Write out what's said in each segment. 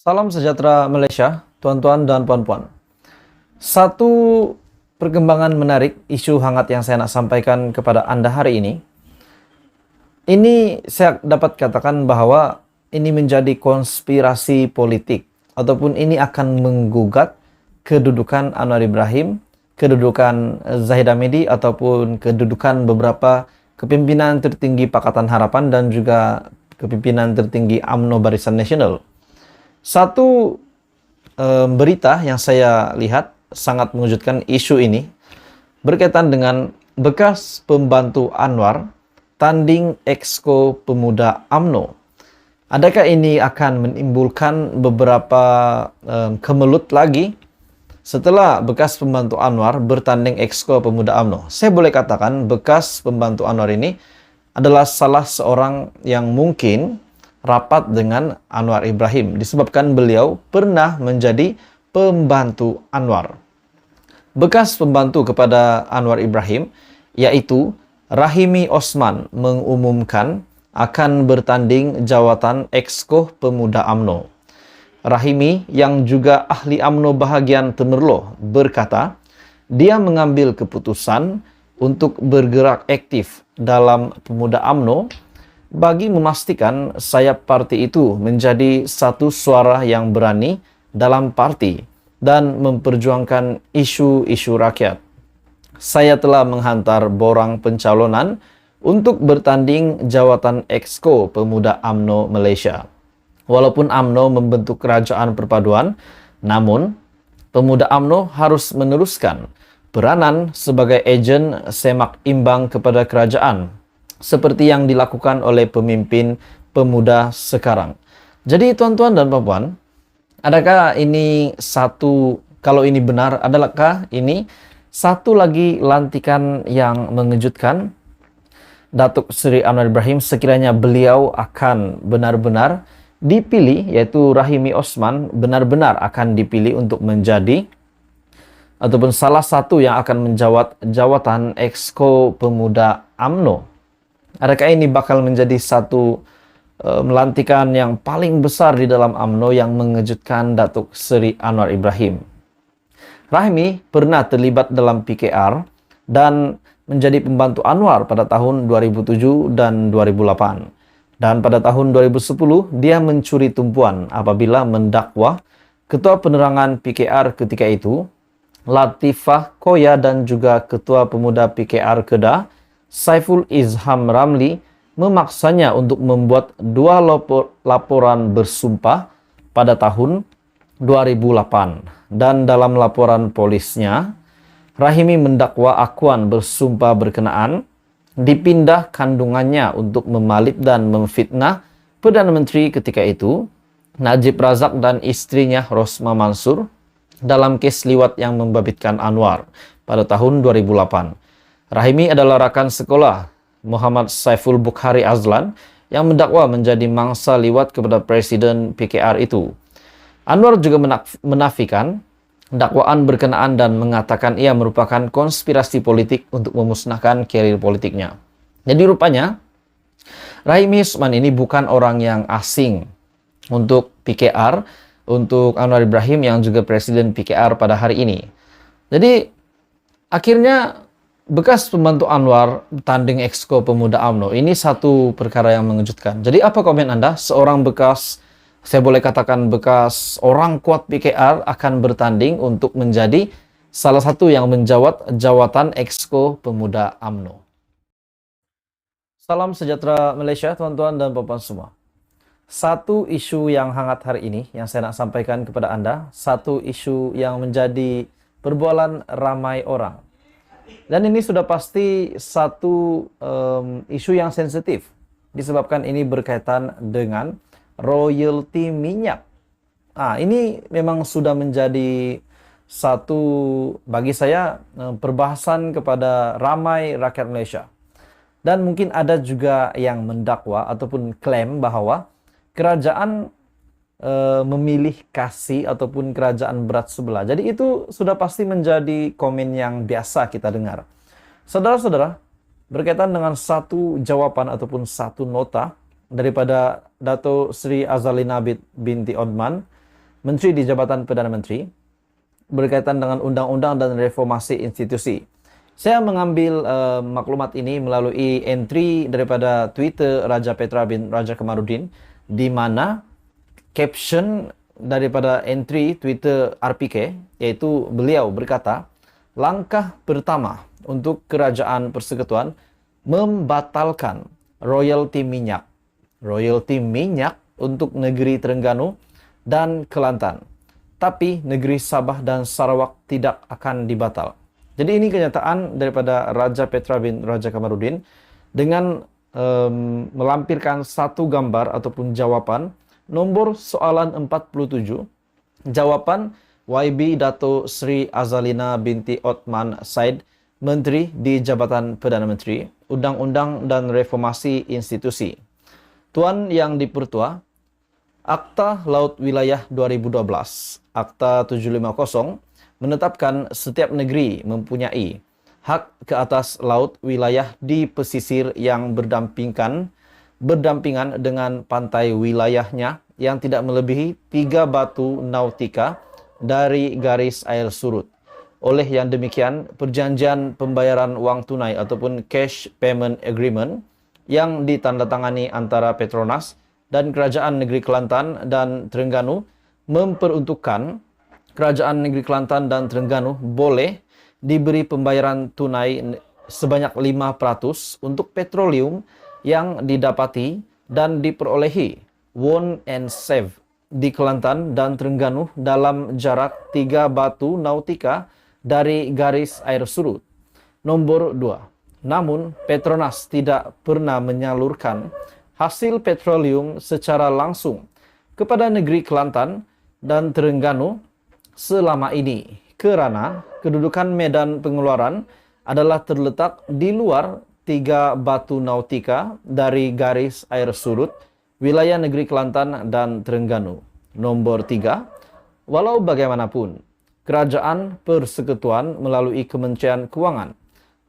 Salam sejahtera Malaysia, tuan-tuan dan puan-puan. Satu perkembangan menarik, isu hangat yang saya nak sampaikan kepada Anda hari ini saya dapat katakan bahwa ini menjadi konspirasi politik, ataupun ini akan menggugat kedudukan Anwar Ibrahim, kedudukan Zahid Hamidi, ataupun kedudukan beberapa kepimpinan tertinggi Pakatan Harapan dan juga kepimpinan tertinggi UMNO Barisan Nasional. Satu berita yang saya lihat sangat mengejutkan isu ini berkaitan dengan bekas pembantu Anwar tanding Exco Pemuda UMNO. Adakah ini akan menimbulkan beberapa kemelut lagi setelah bekas pembantu Anwar bertanding Exco Pemuda UMNO? Saya boleh katakan bekas pembantu Anwar ini adalah salah seorang yang mungkin rapat dengan Anwar Ibrahim disebabkan beliau pernah menjadi pembantu Anwar. Bekas pembantu kepada Anwar Ibrahim yaitu Rahimi Osman mengumumkan akan bertanding jawatan Exco Pemuda UMNO. Rahimi yang juga ahli UMNO bahagian Temerloh berkata dia mengambil keputusan untuk bergerak aktif dalam Pemuda UMNO bagi memastikan sayap parti itu menjadi satu suara yang berani dalam parti dan memperjuangkan isu-isu rakyat. Saya telah menghantar borang pencalonan untuk bertanding jawatan Exco Pemuda UMNO Malaysia. Walaupun UMNO membentuk kerajaan perpaduan, namun Pemuda UMNO harus meneruskan peranan sebagai ejen semak imbang kepada kerajaan, seperti yang dilakukan oleh pemimpin pemuda sekarang. Jadi tuan-tuan dan puan-puan, adakah ini kalau ini benar, adakah ini satu lagi lantikan yang mengejutkan Datuk Seri Anwar Ibrahim sekiranya beliau akan benar-benar dipilih, yaitu Rahimi Osman benar-benar akan dipilih untuk menjadi ataupun salah satu yang akan menjawat jawatan Exco Pemuda UMNO. Adakah ini bakal menjadi satu melantikan yang paling besar di dalam UMNO yang mengejutkan Datuk Seri Anwar Ibrahim? Rahimi pernah terlibat dalam PKR dan menjadi pembantu Anwar pada tahun 2007 dan 2008. Dan pada tahun 2010, dia mencuri tumpuan apabila mendakwa Ketua Penerangan PKR ketika itu, Latifah Koya, dan juga Ketua Pemuda PKR Kedah, Saiful Izham Ramli, memaksanya untuk membuat dua laporan bersumpah pada tahun 2008. Dan dalam laporan polisnya, Rahimi mendakwa akuan bersumpah berkenaan dipindah kandungannya untuk memalip dan memfitnah Perdana Menteri ketika itu, Najib Razak, dan istrinya Rosma Mansur dalam kes liwat yang membabitkan Anwar pada tahun 2008. Rahimi adalah rakan sekolah Muhammad Saiful Bukhari Azlan yang mendakwa menjadi mangsa liwat kepada Presiden PKR itu. Anwar juga menafikan dakwaan berkenaan dan mengatakan ia merupakan konspirasi politik untuk memusnahkan karir politiknya. Jadi rupanya Rahimi Osman ini bukan orang yang asing untuk PKR, untuk Anwar Ibrahim yang juga Presiden PKR pada hari ini. Jadi akhirnya bekas pembantu Anwar tanding Exco Pemuda UMNO ini satu perkara yang mengejutkan. Jadi apa komen Anda? Seorang bekas, saya boleh katakan bekas orang kuat PKR akan bertanding untuk menjadi salah satu yang menjawat jawatan Exco Pemuda UMNO. Salam sejahtera Malaysia, tuan-tuan dan puan-puan semua. Satu isu yang hangat hari ini yang saya nak sampaikan kepada Anda, satu isu yang menjadi perbualan ramai orang. Dan ini sudah pasti satu isu yang sensitif, disebabkan ini berkaitan dengan royalti minyak. Ini memang sudah menjadi satu, bagi saya, perbahasan kepada ramai rakyat Malaysia. Dan mungkin ada juga yang mendakwa ataupun klaim bahwa kerajaan memilih kasih ataupun kerajaan berat sebelah. Jadi itu sudah pasti menjadi komen yang biasa kita dengar. Saudara-saudara, berkaitan dengan satu jawaban ataupun satu nota daripada Dato' Sri Azalina binti Othman, Menteri di Jabatan Perdana Menteri berkaitan dengan undang-undang dan reformasi institusi. Saya mengambil maklumat ini melalui entry daripada Twitter Raja Petra bin Raja Kamarudin, di mana caption daripada entry Twitter RPK, yaitu beliau berkata, langkah pertama untuk Kerajaan Persekutuan membatalkan royalti minyak. Royalti minyak untuk negeri Terengganu dan Kelantan. Tapi negeri Sabah dan Sarawak tidak akan dibatal. Jadi ini kenyataan daripada Raja Petra bin Raja Kamarudin dengan melampirkan satu gambar ataupun jawapan nombor soalan 47. Jawapan YB Dato Sri Azalina binti Othman Said, Menteri di Jabatan Perdana Menteri, Undang-Undang dan Reformasi Institusi. Tuan Yang Dipertua, Akta Laut Wilayah 2012, Akta 750, menetapkan setiap negeri mempunyai hak ke atas laut wilayah di pesisir yang berdampingan dengan pantai wilayahnya yang tidak melebihi 3 batu nautika dari garis air surut. Oleh yang demikian, perjanjian pembayaran wang tunai ataupun cash payment agreement yang ditandatangani antara Petronas dan Kerajaan Negeri Kelantan dan Terengganu memperuntukkan Kerajaan Negeri Kelantan dan Terengganu boleh diberi pembayaran tunai sebanyak 5% untuk petroleum yang didapati dan diperolehi won and save di Kelantan dan Terengganu dalam jarak 3 batu nautika dari garis air surut. Nombor 2. Namun, Petronas tidak pernah menyalurkan hasil petroleum secara langsung kepada negeri Kelantan dan Terengganu selama ini, kerana kedudukan medan pengeluaran adalah terletak di luar 3 batu nautika dari garis air surut wilayah negeri Kelantan dan Terengganu. Nombor 3, walau bagaimanapun, Kerajaan Persekutuan melalui Kementerian Kewangan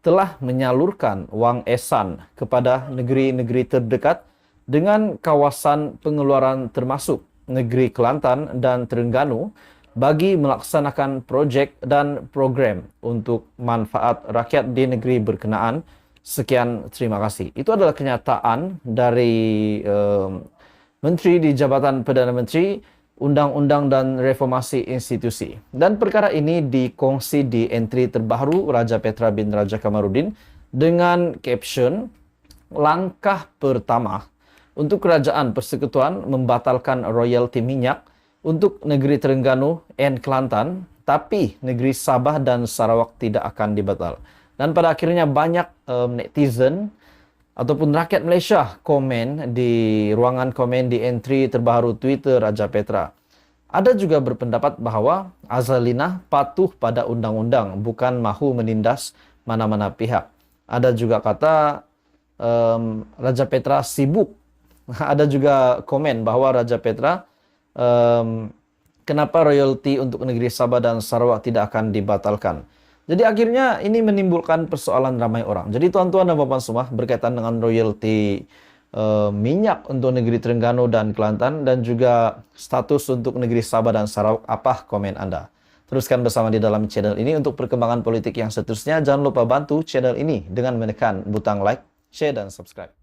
telah menyalurkan wang esan kepada negeri-negeri terdekat dengan kawasan pengeluaran termasuk negeri Kelantan dan Terengganu bagi melaksanakan projek dan program untuk manfaat rakyat di negeri berkenaan. Sekian, terima kasih. Itu adalah kenyataan dari Menteri di Jabatan Perdana Menteri, Undang-Undang dan Reformasi Institusi. Dan perkara ini dikongsi di entry terbaru Raja Petra bin Raja Kamarudin dengan caption, langkah pertama untuk Kerajaan Persekutuan membatalkan royalti minyak untuk negeri Terengganu dan Kelantan, tapi negeri Sabah dan Sarawak tidak akan dibatal. Dan pada akhirnya banyak netizen ataupun rakyat Malaysia komen di ruangan komen di entry terbaru Twitter Raja Petra. Ada juga berpendapat bahawa Azalina patuh pada undang-undang, bukan mahu menindas mana-mana pihak. Ada juga kata Raja Petra sibuk. Ada juga komen bahawa Raja Petra kenapa royalti untuk negeri Sabah dan Sarawak tidak akan dibatalkan. Jadi akhirnya ini menimbulkan persoalan ramai orang. Jadi tuan-tuan dan puan semua, berkaitan dengan royalti minyak untuk negeri Terengganu dan Kelantan dan juga status untuk negeri Sabah dan Sarawak, apa komen anda? Teruskan bersama di dalam channel ini untuk perkembangan politik yang seterusnya. Jangan lupa bantu channel ini dengan menekan butang like, share dan subscribe.